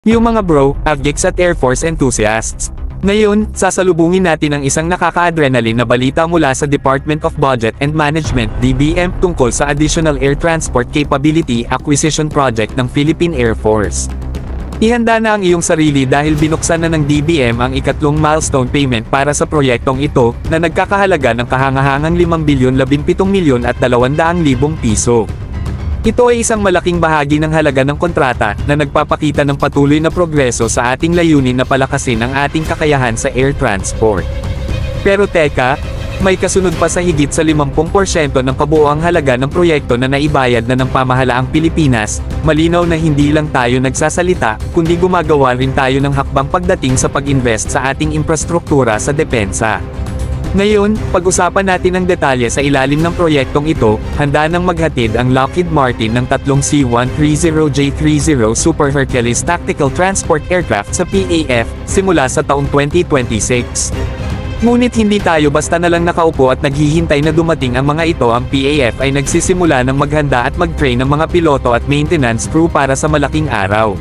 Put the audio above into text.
Yung mga bro, objects at Air Force enthusiasts. Ngayon, sasalubungin natin ang isang nakaka-adrenaline na balita mula sa Department of Budget and Management (DBM) tungkol sa Additional Air Transport Capability Acquisition Project ng Philippine Air Force. Ihanda na ang iyong sarili dahil binuksan na ng DBM ang ikatlong milestone payment para sa proyektong ito, na nagkakahalaga ng kahangahangang 5,017,200,000 piso. Ito ay isang malaking bahagi ng halaga ng kontrata, na nagpapakita ng patuloy na progreso sa ating layunin na palakasin ang ating kakayahan sa air transport. Pero teka, may kasunod pa sa higit sa 50% ng kabuoang halaga ng proyekto na naibayad na ng pamahalaang Pilipinas. Malinaw na hindi lang tayo nagsasalita, kundi gumagawa rin tayo ng hakbang pagdating sa pag-invest sa ating infrastruktura sa depensa. Ngayon, pag-usapan natin ang detalye sa ilalim ng proyektong ito. Handa nang maghatid ang Lockheed Martin ng tatlong C-130J-30 Super Hercules Tactical Transport Aircraft sa PAF, simula sa taong 2026. Ngunit hindi tayo basta na lang nakaupo at naghihintay na dumating ang mga ito. Ang PAF ay nagsisimula ng maghanda at mag-train ng mga piloto at maintenance crew para sa malaking araw.